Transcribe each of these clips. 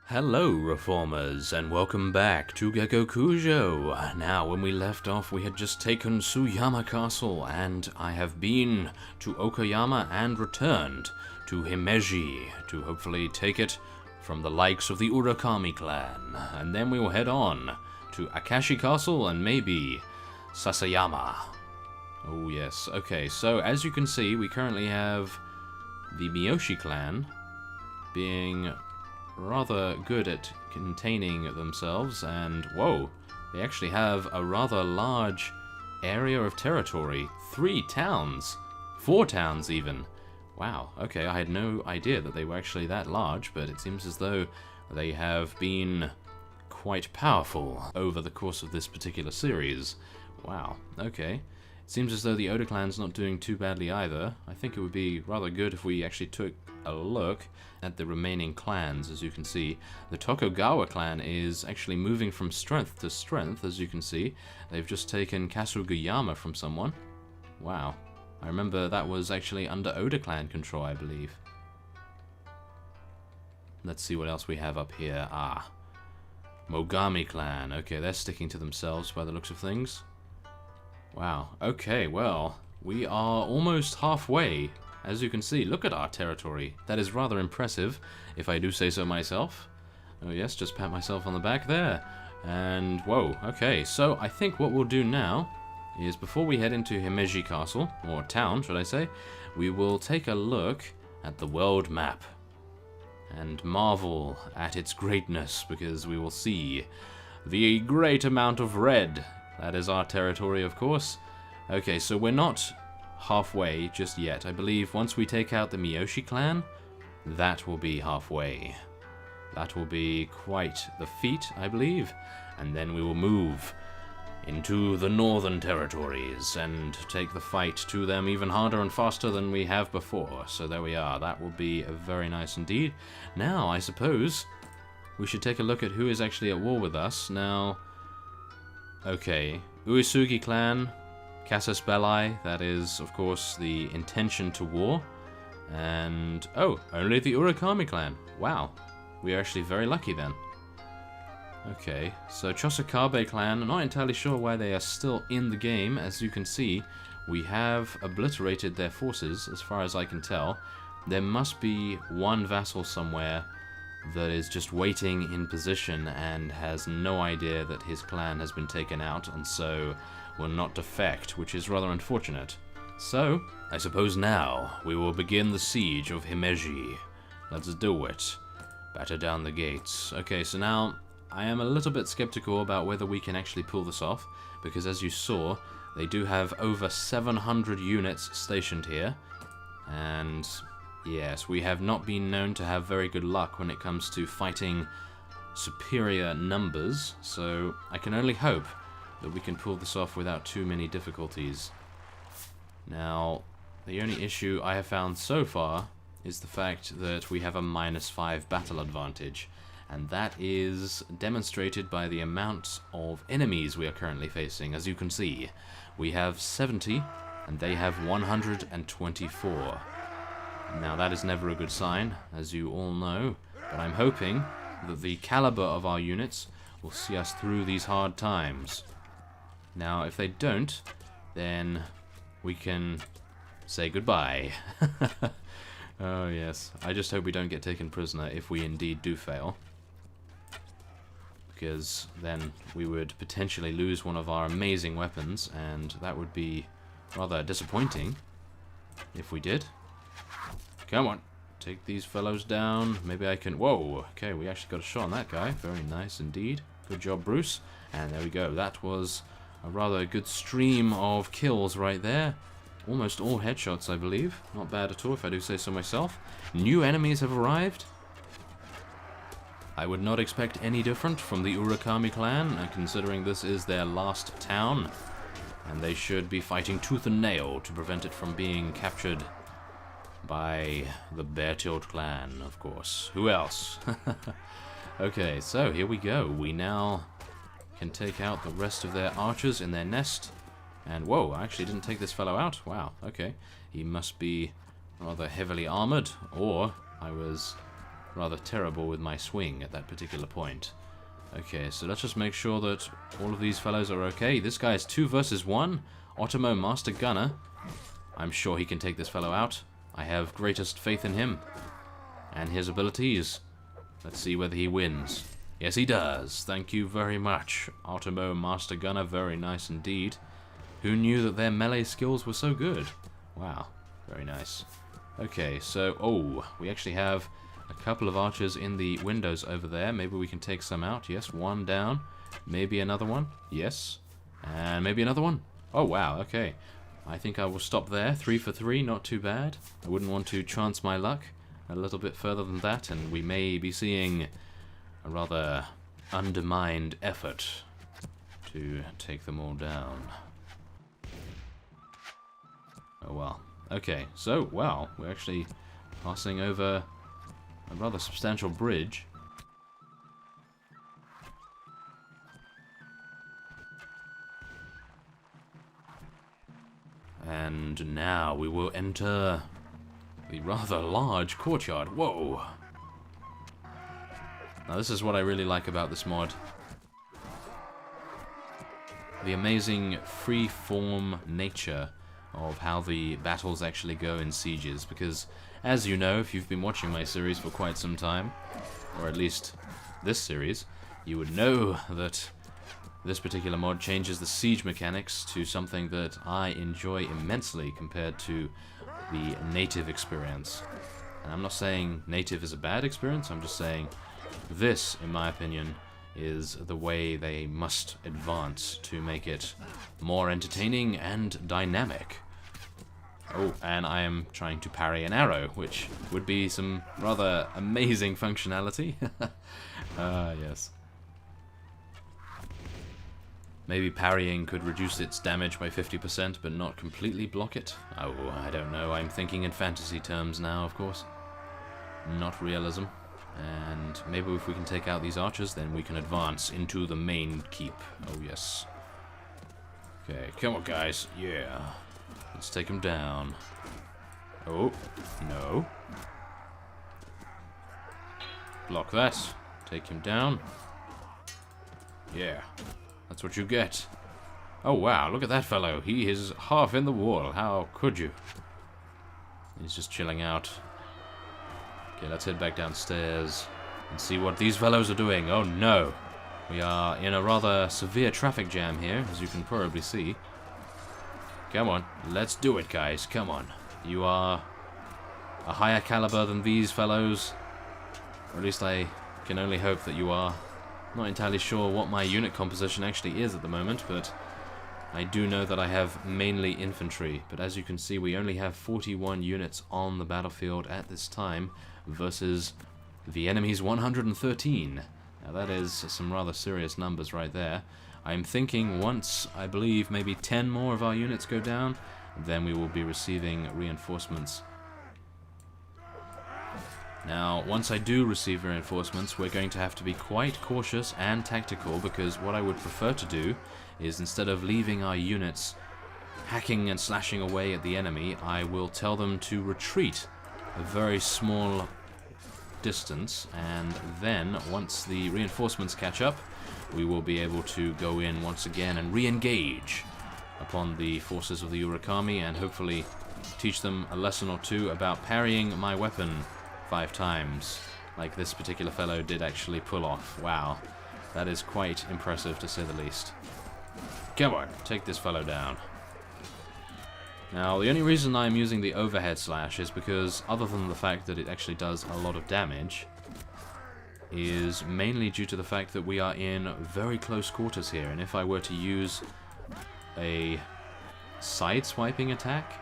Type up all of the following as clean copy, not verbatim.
Hello, Reformers, and welcome back to Gekokujo. Now, when we left off, we had just taken Tsuyama Castle, and I have been to Okayama and returned to Himeji to hopefully take it from the likes of the Urakami clan. And then we will head on to Akashi Castle and maybe Sasayama. Oh yes, okay, so as you can see, we currently have the Miyoshi clan being rather good at containing themselves, and whoa, they actually have a rather large area of territory. 3 towns, 4 towns even. Wow, okay, I had no idea that they were actually that large, but it seems as though they have been quite powerful over the course of this particular series. Wow, okay. It seems as though the Oda clan's not doing too badly either. I think it would be rather good if we actually took a look at the remaining clans. As you can see, the Tokugawa clan is actually moving from strength to strength. As you can see, they've just taken Kasugayama from someone. Wow, I remember that was actually under Oda clan control, I believe. Let's see what else we have up here. Ah, Mogami clan. Okay, they're sticking to themselves by the looks of things. Wow, okay, well, we are almost halfway. As you can see, look at our territory. That is rather impressive, if I do say so myself. Oh yes, just pat myself on the back there. And, whoa, okay, so I think what we'll do now is, before we head into Himeji Castle, or town, should I say, we will take a look at the world map and marvel at its greatness, because we will see the great amount of red. That is our territory, of course. Okay, so we're not halfway just yet. I believe once we take out the Miyoshi clan, that will be halfway. That will be quite the feat, I believe. And then we will move into the northern territories and take the fight to them even harder and faster than we have before. So there we are. That will be very nice indeed. Now, I suppose we should take a look at who is actually at war with us. Now, okay, Uesugi clan, Casus Belli, that is, of course, the intention to war. And, oh, only the Urakami clan. Wow, we are actually very lucky then. Okay, so Chosakabe clan, I'm not entirely sure why they are still in the game. As you can see, we have obliterated their forces, as far as I can tell. There must be one vassal somewhere that is just waiting in position and has no idea that his clan has been taken out, and so will not defect, which is rather unfortunate. So, I suppose now we will begin the siege of Himeji. Let's do it. Batter down the gates. Okay, so now I am a little bit skeptical about whether we can actually pull this off, because as you saw, they do have over 700 units stationed here, and yes, we have not been known to have very good luck when it comes to fighting superior numbers, so I can only hope that we can pull this off without too many difficulties. Now, the only issue I have found so far is the fact that we have a -5 battle advantage, and that is demonstrated by the amount of enemies we are currently facing. As you can see, we have 70 and they have 124. Now, that is never a good sign, as you all know, but I'm hoping that the caliber of our units will see us through these hard times. Now, if they don't, then we can say goodbye. Oh, yes. I just hope we don't get taken prisoner if we indeed do fail, because then we would potentially lose one of our amazing weapons, and that would be rather disappointing if we did. Come on, take these fellows down. Maybe I can... Whoa, okay, we actually got a shot on that guy. Very nice indeed. Good job, Bruce. And there we go. That was a rather good stream of kills right there. Almost all headshots, I believe. Not bad at all, if I do say so myself. New enemies have arrived. I would not expect any different from the Urakami clan, considering this is their last town, and they should be fighting tooth and nail to prevent it from being captured by the Bear-tailed clan, of course. Who else? Okay, so here we go. We now can take out the rest of their archers in their nest. And whoa, I actually didn't take this fellow out. Wow, okay. He must be rather heavily armored, or I was rather terrible with my swing at that particular point. Okay, so let's just make sure that all of these fellows are okay. This guy is 2 versus 1. Otomo Master Gunner. I'm sure he can take this fellow out. I have greatest faith in him and his abilities. Let's see whether he wins. Yes, he does. Thank you very much, Otomo Master Gunner. Very nice indeed. Who knew that their melee skills were so good? Wow, very nice. Okay, so, oh, we actually have a couple of archers in the windows over there. Maybe we can take some out. Yes, one down. Maybe another one. Yes. And maybe another one. Oh, wow, okay. I think I will stop there. 3 for 3, not too bad. I wouldn't want to chance my luck a little bit further than that, and we may be seeing a rather undermined effort to take them all down. Oh, well. Okay, so, well, we're actually passing over a rather substantial bridge. And now we will enter the rather large courtyard. Whoa! Now this is what I really like about this mod. The amazing free-form nature of how the battles actually go in sieges, because as you know, if you've been watching my series for quite some time, or at least this series, you would know that this particular mod changes the siege mechanics to something that I enjoy immensely compared to the native experience. And I'm not saying native is a bad experience, I'm just saying this, in my opinion, is the way they must advance to make it more entertaining and dynamic. Oh, and I am trying to parry an arrow, which would be some rather amazing functionality. Yes. Maybe parrying could reduce its damage by 50%, but not completely block it? Oh, I don't know. I'm thinking in fantasy terms now, of course. Not realism. And maybe if we can take out these archers, then we can advance into the main keep. Oh, yes. Okay, come on, guys. Yeah. Let's take him down. Oh, no. Block that. Take him down. Yeah. That's what you get. Oh, wow, look at that fellow. He is half in the wall. How could you? He's just chilling out. Okay, let's head back downstairs and see what these fellows are doing. Oh, no. We are in a rather severe traffic jam here, as you can probably see. Come on, let's do it, guys. Come on. You are a higher caliber than these fellows. Or at least I can only hope that you are. Not entirely sure what my unit composition actually is at the moment, but I do know that I have mainly infantry. But as you can see, we only have 41 units on the battlefield at this time versus the enemy's 113. Now that is some rather serious numbers right there. I'm thinking once, I believe, maybe 10 more of our units go down, then we will be receiving reinforcements. Now, once I do receive reinforcements, we're going to have to be quite cautious and tactical, because what I would prefer to do is, instead of leaving our units hacking and slashing away at the enemy, I will tell them to retreat a very small distance, and then, once the reinforcements catch up, we will be able to go in once again and re-engage upon the forces of the Urakami, and hopefully teach them a lesson or two about parrying my weapon 5 times, like this particular fellow did actually pull off. Wow, that is quite impressive to say the least. Come on, take this fellow down. Now, the only reason I'm using the overhead slash is because, other than the fact that it actually does a lot of damage, is mainly due to the fact that we are in very close quarters here, and if I were to use a side-swiping attack,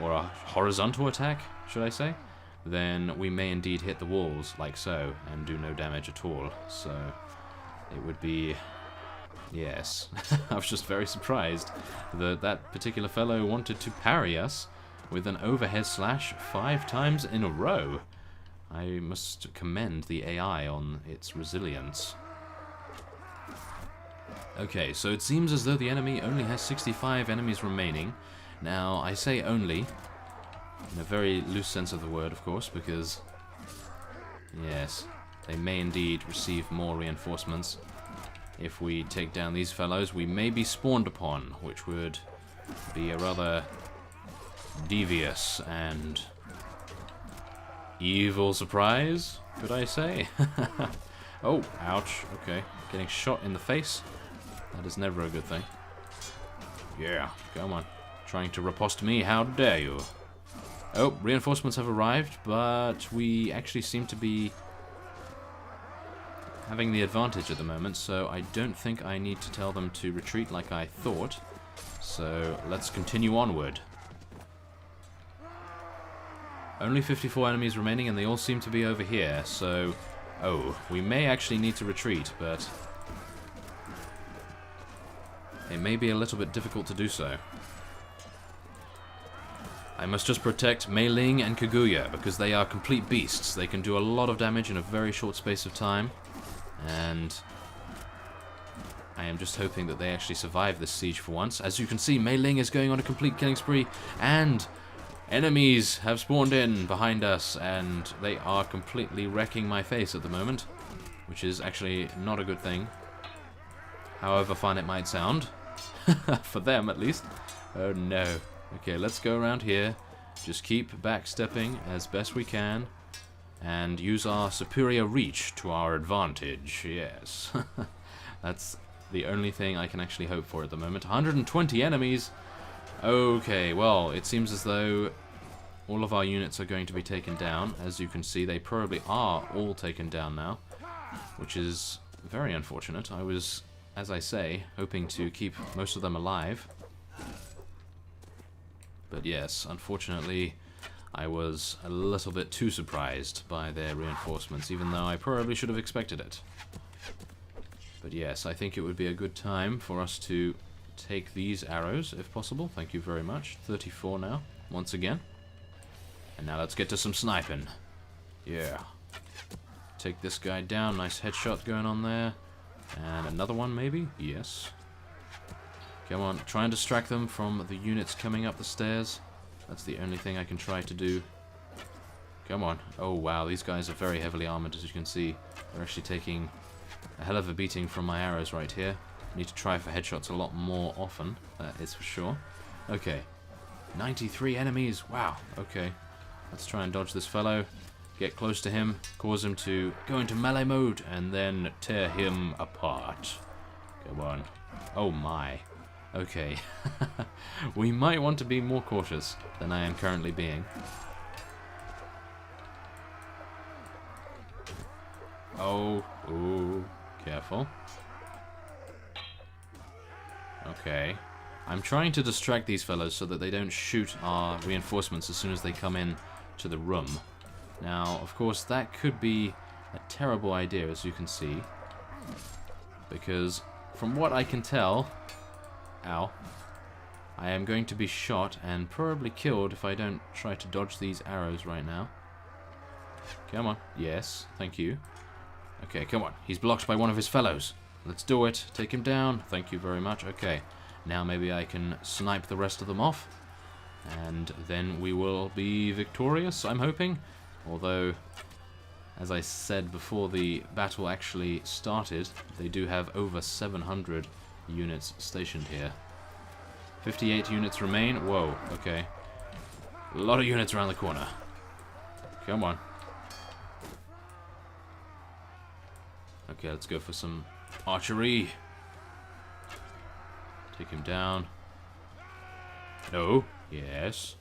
or a horizontal attack, should I say, then we may indeed hit the walls, like so, and do no damage at all. So, it would be... yes. I was just very surprised that that particular fellow wanted to parry us with an overhead slash 5 times in a row. I must commend the AI on its resilience. Okay, so it seems as though the enemy only has 65 enemies remaining. Now, I say only, in a very loose sense of the word, of course, because Yes, they may indeed receive more reinforcements. If we take down these fellows, we may be spawned upon, which would be a rather devious and evil surprise, could I say? Oh, ouch. Okay, getting shot in the face. That is never a good thing. Yeah, come on. Trying to riposte me, how dare you? Oh, reinforcements have arrived, but we actually seem to be having the advantage at the moment, so I don't think I need to tell them to retreat like I thought. So let's continue onward. Only 54 enemies remaining, and they all seem to be over here, so... Oh, we may actually need to retreat, but... it may be a little bit difficult to do so. I must just protect Mei Ling and Kaguya, because they are complete beasts. They can do a lot of damage in a very short space of time, and I am just hoping that they actually survive this siege for once. As you can see, Mei Ling is going on a complete killing spree, and enemies have spawned in behind us, and they are completely wrecking my face at the moment, which is actually not a good thing, however fun it might sound, for them at least. Oh no. Okay, let's go around here, just keep backstepping as best we can, and use our superior reach to our advantage, yes. That's the only thing I can actually hope for at the moment. 120 enemies! Okay, well, it seems as though all of our units are going to be taken down. As you can see, they probably are all taken down now, which is very unfortunate. I was, as I say, hoping to keep most of them alive. But yes, unfortunately, I was a little bit too surprised by their reinforcements, even though I probably should have expected it. But yes, I think it would be a good time for us to take these arrows, if possible. Thank you very much. 34 now, once again. And now let's get to some sniping. Yeah. Take this guy down. Nice headshot going on there. And another one, maybe? Yes. Come on, try and distract them from the units coming up the stairs. That's the only thing I can try to do. Come on. Oh, wow, these guys are very heavily armored, as you can see. They're actually taking a hell of a beating from my arrows right here. Need to try for headshots a lot more often, that is for sure. Okay. 93 enemies. Wow. Okay. Let's try and dodge this fellow. Get close to him. Cause him to go into melee mode. And then tear him apart. Come on. Oh my. Okay. We might want to be more cautious than I am currently being. Oh. Ooh. Careful. Okay. I'm trying to distract these fellows so that they don't shoot our reinforcements as soon as they come in to the room. Now, of course, that could be a terrible idea, as you can see. Because, from what I can tell... Ow. I am going to be shot and probably killed if I don't try to dodge these arrows right now. Come on. Yes, thank you. Okay, come on. He's blocked by one of his fellows. Let's do it. Take him down. Thank you very much. Okay. Now maybe I can snipe the rest of them off. And then we will be victorious, I'm hoping. Although, as I said before the battle actually started, they do have over 700 units stationed here. 58 units remain. Whoa, okay. A lot of units around the corner. Come on. Okay, let's go for some archery. Take him down. No. Yes.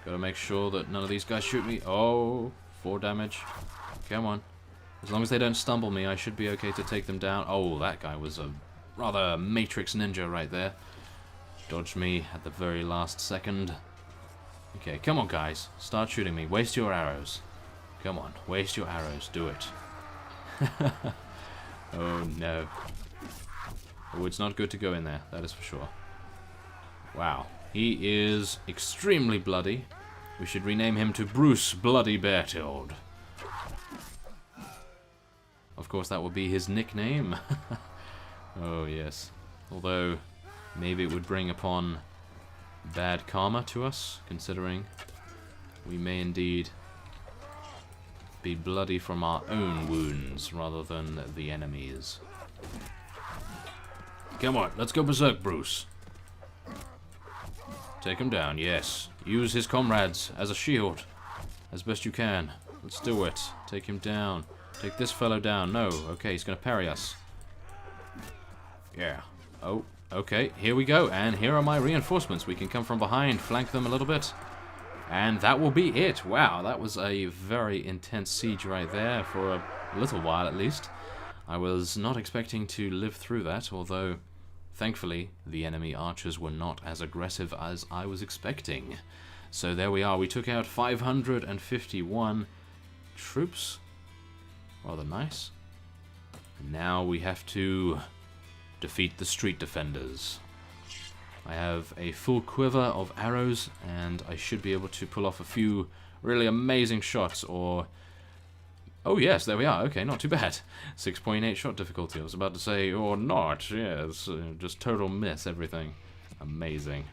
Gotta make sure that none of these guys shoot me. Oh, 4 damage. Come on. As long as they don't stumble me, I should be okay to take them down. Oh, that guy was a rather Matrix ninja right there. Dodged me at the very last second. Okay, come on, guys. Start shooting me. Waste your arrows. Come on, waste your arrows. Do it. Oh, no. Oh, it's not good to go in there, that is for sure. Wow. He is extremely bloody. We should rename him to Bruce Bloody Beartild. Of course, that would be his nickname. Oh, yes. Although, maybe it would bring upon bad karma to us, considering we may indeed be bloody from our own wounds rather than the enemy's. Come on, let's go berserk, Bruce. Take him down, yes. Use his comrades as a shield as best you can. Let's do it. Take him down. Take this fellow down. No, okay, he's gonna parry us. Yeah. Oh, okay, here we go. And here are my reinforcements. We can come from behind, flank them a little bit. And that will be it. Wow, that was a very intense siege right there for a little while at least. I was not expecting to live through that, although thankfully the enemy archers were not as aggressive as I was expecting. So there we are. We took out 551 troops. Rather nice. And now we have to defeat the street defenders. I have a full quiver of arrows, and I should be able to pull off a few really amazing shots, or... Oh yes, there we are. Okay, not too bad. 6.8 shot difficulty. I was about to say, or not. Yes, just total miss everything. Amazing.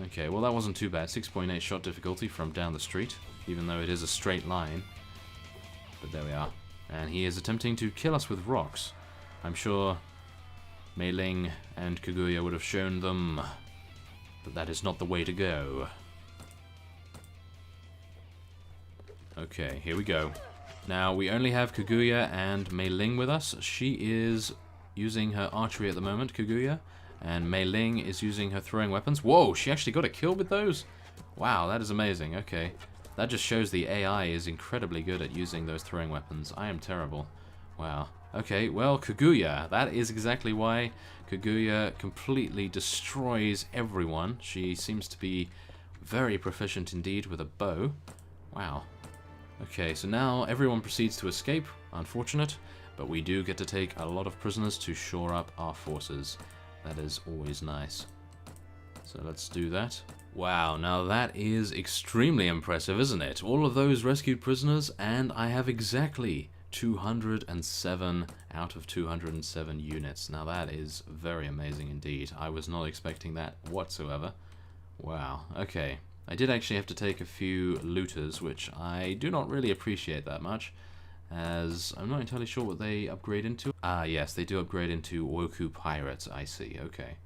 Okay, well that wasn't too bad. 6.8 shot difficulty from down the street, even though it is a straight line. But there we are. And he is attempting to kill us with rocks. I'm sure Mei Ling and Kaguya would have shown them that that is not the way to go. Okay, here we go. Now, we only have Kaguya and Mei Ling with us. She is using her archery at the moment, Kaguya, and Mei Ling is using her throwing weapons. Whoa, she actually got a kill with those? Wow, that is amazing. Okay, that just shows the AI is incredibly good at using those throwing weapons. I am terrible. Wow. Okay, well, Kaguya. That is exactly why Kaguya completely destroys everyone. She seems to be very proficient indeed with a bow. Wow. Okay, so now everyone proceeds to escape. Unfortunate, but we do get to take a lot of prisoners to shore up our forces. That is always nice. So let's do that. Wow, now that is extremely impressive, isn't it? All of those rescued prisoners, and I have exactly 207 out of 207 units. Now that is very amazing indeed. I was not expecting that whatsoever. Wow, okay. I did actually have to take a few looters, which I do not really appreciate that much, as I'm not entirely sure what they upgrade into. Ah, yes, they do upgrade into Woku pirates, I see, okay.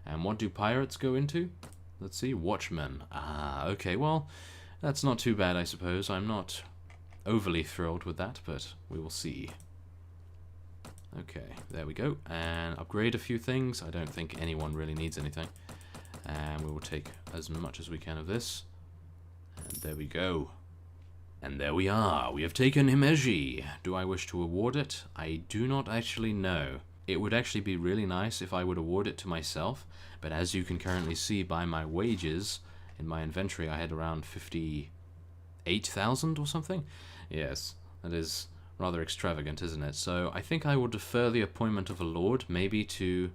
And what do pirates go into? Let's see, watchmen. Ah, okay, well, that's not too bad, I suppose. I'm not overly thrilled with that, but we will see. Okay, there we go. And upgrade a few things. I don't think anyone really needs anything. And we will take as much as we can of this. And there we go. And there we are. We have taken Himeji. Do I wish to award it? I do not actually know. It would actually be really nice if I would award it to myself, but as you can currently see by my wages, in my inventory I had around 58,000 or something. Yes, that is rather extravagant, isn't it? So I think I will defer the appointment of a lord, maybe to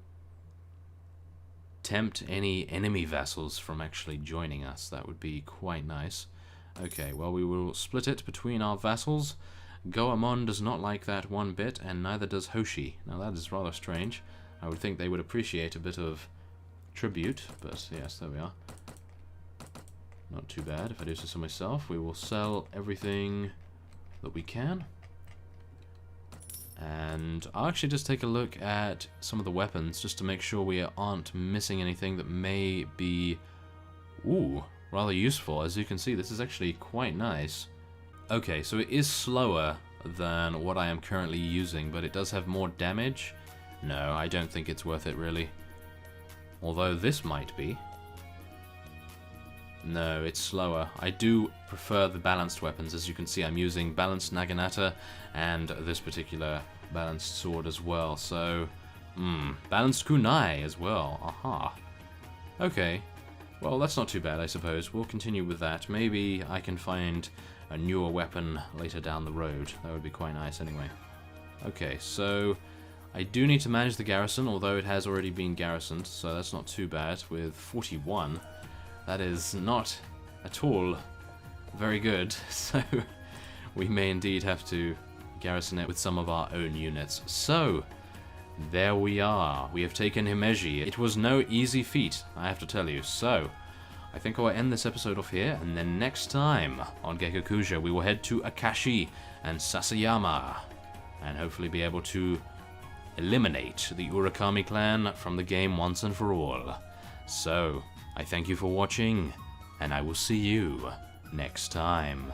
tempt any enemy vassals from actually joining us. That would be quite nice. Okay, well, we will split it between our vassals. Goemon does not like that one bit, and neither does Hoshi. Now that is rather strange. I would think they would appreciate a bit of tribute, but yes, there we are. Not too bad. If I do so myself, we will sell everything that we can. And I'll actually just take a look at some of the weapons, just to make sure we aren't missing anything that may be, ooh, rather useful. As you can see, this is actually quite nice. Okay, so it is slower than what I am currently using, but it does have more damage. No, I don't think it's worth it, really. Although this might be. No, it's slower. I do prefer the balanced weapons. As you can see, I'm using balanced Naginata and this particular balanced sword as well. So, balanced kunai as well. Aha. Okay. Well, that's not too bad, I suppose. We'll continue with that. Maybe I can find a newer weapon later down the road. That would be quite nice anyway. Okay, so I do need to manage the garrison, although it has already been garrisoned, so that's not too bad with 41. That is not at all very good, so we may indeed have to garrison it with some of our own units. So, there we are. We have taken Himeji. It was no easy feat, I have to tell you. So, I think I'll end this episode off here, and then next time on Gekokujo, we will head to Akashi and Sasayama, and hopefully be able to eliminate the Urakami clan from the game once and for all. So, I thank you for watching, and I will see you next time.